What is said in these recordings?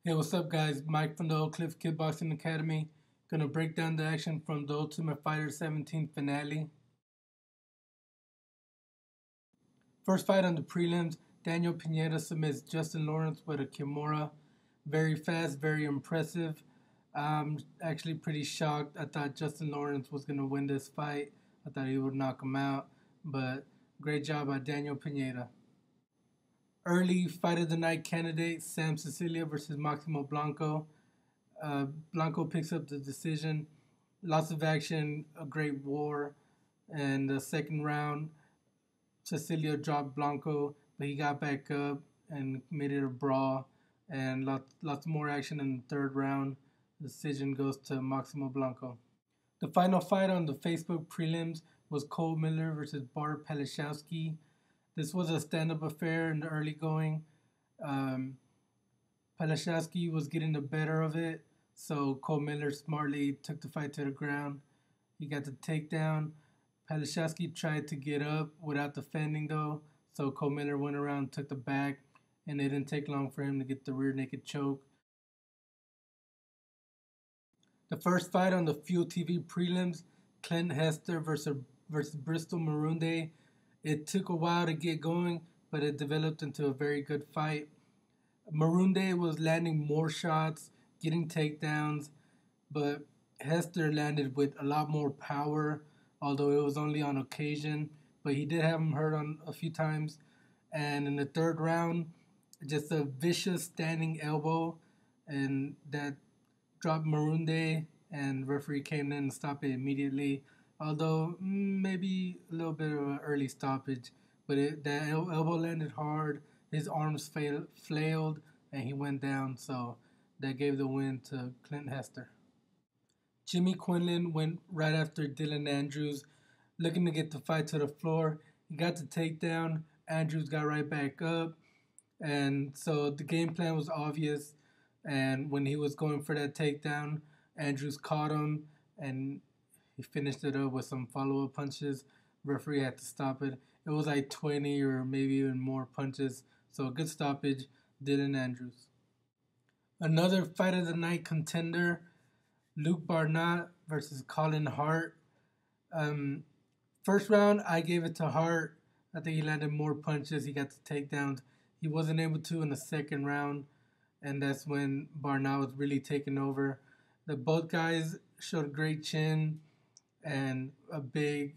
Hey, what's up, guys? Mike from the Oak Cliff Kickboxing Academy. Gonna break down the action from the Ultimate Fighter 17 finale. First fight on the prelims, Daniel Pineda submits Justin Lawrence with a Kimura. Very fast, very impressive. I'm actually pretty shocked. I thought Justin Lawrence was gonna win this fight. I thought he would knock him out, but great job by Daniel Pineda. Early fight of the night candidate, Sam Cecilia versus Maximo Blanco. Blanco picks up the decision. Lots of action, a great war. And the second round, Cecilia dropped Blanco, but he got back up and made it a brawl. And lots more action in the third round. The decision goes to Maximo Blanco. The final fight on the Facebook prelims was Cole Miller versus Bart Palishowski. This was a stand-up affair in the early going. Um, Palishowski was getting the better of it, so Cole Miller smartly took the fight to the ground. He got the takedown. Palishowski tried to get up without defending, though, so Cole Miller went around, took the back, and it didn't take long for him to get the rear naked choke. The first fight on the Fuel TV prelims, Clint Hester versus Bristol Marunde. It took a while to get going, but it developed into a very good fight. Marunde was landing more shots, getting takedowns, but Hester landed with a lot more power, although it was only on occasion. But he did have him hurt on a few times. And in the third round, just a vicious standing elbow, and that dropped Marunde, and referee came in and stopped it immediately. Although maybe a little bit of an early stoppage, but that elbow landed hard. His arms flailed, and he went down. So that gave the win to Clint Hester. Jimmy Quinlan went right after Dylan Andrews, looking to get the fight to the floor. He got the takedown. Andrews got right back up, and so the game plan was obvious. And when he was going for that takedown, Andrews caught him, and he finished it up with some follow-up punches. Referee had to stop it. It was like 20 or maybe even more punches. So a good stoppage, Dylan Andrews. Another fight of the night contender, Luke Barnatt versus Collin Hart. Um, First round, I gave it to Hart. I think he landed more punches. He got the takedowns. He wasn't able to in the second round, and that's when Barnatt was really taking over. Both guys showed a great chin and a big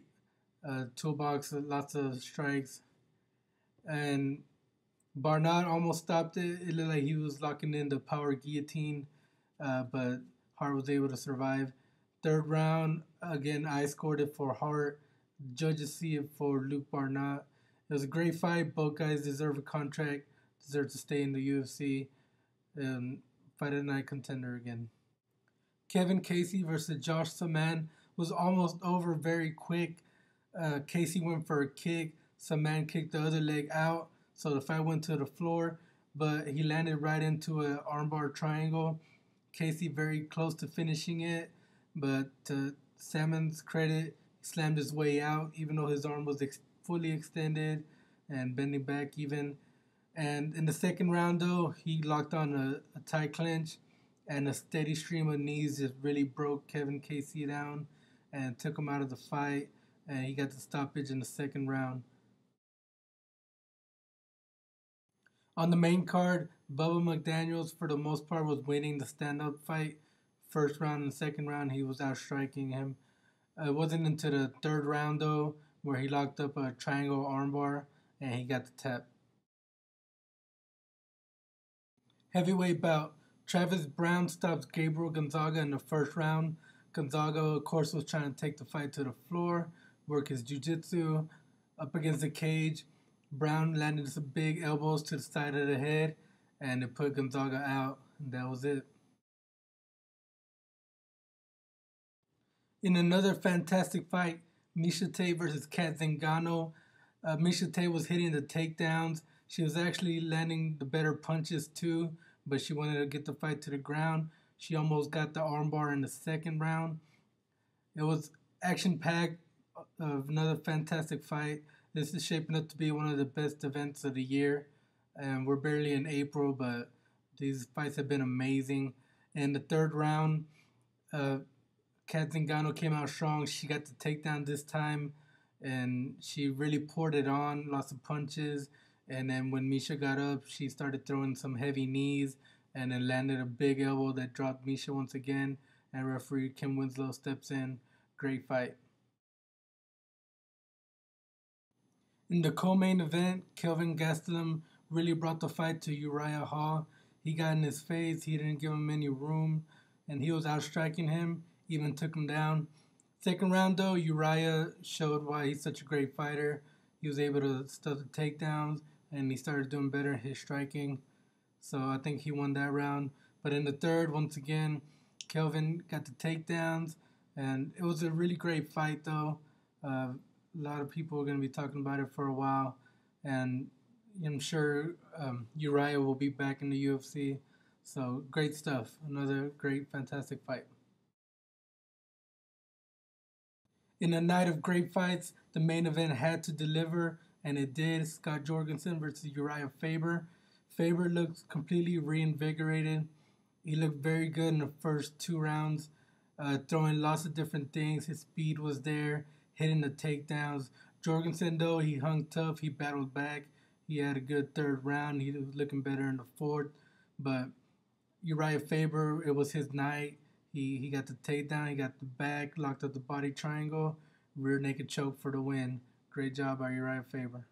toolbox, lots of strikes. And Barnatt almost stopped it. It looked like he was locking in the power guillotine, but Hart was able to survive. Third round, again, I scored it for Hart. Judges see it for Luke Barnatt. It was a great fight. Both guys deserve a contract, deserve to stay in the UFC. Fight of the night contender again. Kevin Casey versus Josh Samman was almost over very quick. Casey went for a kick. Samman kicked the other leg out, so the fight went to the floor, but he landed right into an armbar triangle. Casey very close to finishing it, but to Samman's credit, he slammed his way out, even though his arm was fully extended and bending back even. And in the second round, though, he locked on a tight clinch, and a steady stream of knees just really broke Kevin Casey down and took him out of the fight, and he got the stoppage in the second round. On the main card, Bubba McDaniels, for the most part, was winning the stand-up fight. First round and second round, he was outstriking him. It wasn't until the third round, though, where he locked up a triangle armbar, and he got the tap. Heavyweight bout. Travis Browne stops Gabriel Gonzaga in the first round. Gonzaga, of course, was trying to take the fight to the floor, work his jiu-jitsu up against the cage. Browne landed some big elbows to the side of the head, and it put Gonzaga out, and that was it. In another fantastic fight, Miesha Tate versus Kat Zingano. Miesha Tate was hitting the takedowns. She was actually landing the better punches too, but she wanted to get the fight to the ground. She almost got the armbar in the second round. It was action-packed, another fantastic fight. This is shaping up to be one of the best events of the year, and we're barely in April, but These fights have been amazing. In the third round, Kat Zingano came out strong. She got the takedown this time, and she really poured it on, lots of punches. And then when Miesha got up, she started throwing some heavy knees, and then landed a big elbow that dropped Miesha once again. And referee Kim Winslow steps in. Great fight. In the co-main event, Kelvin Gastelum really brought the fight to Uriah Hall. He got in his face. He didn't give him any room, and he was outstriking him, even took him down. Second round, though, Uriah showed why he's such a great fighter. He was able to stuff the takedowns, and he started doing better in his striking. So I think he won that round. But in the third, once again, Kelvin got the takedowns, and it was a really great fight, though. A lot of people are going to be talking about it for a while, and I'm sure Uriah will be back in the UFC. So great stuff. Another great, fantastic fight. In a night of great fights, the main event had to deliver, and it did. Scott Jorgensen versus Urijah Faber. Faber looked completely reinvigorated. He looked very good in the first 2 rounds, throwing lots of different things. His speed was there, hitting the takedowns. Jorgensen, though, he hung tough. He battled back. He had a good third round. He was looking better in the fourth. But Urijah Faber, it was his night. He got the takedown. He got the back, locked up the body triangle, rear naked choke for the win. Great job by Urijah Faber.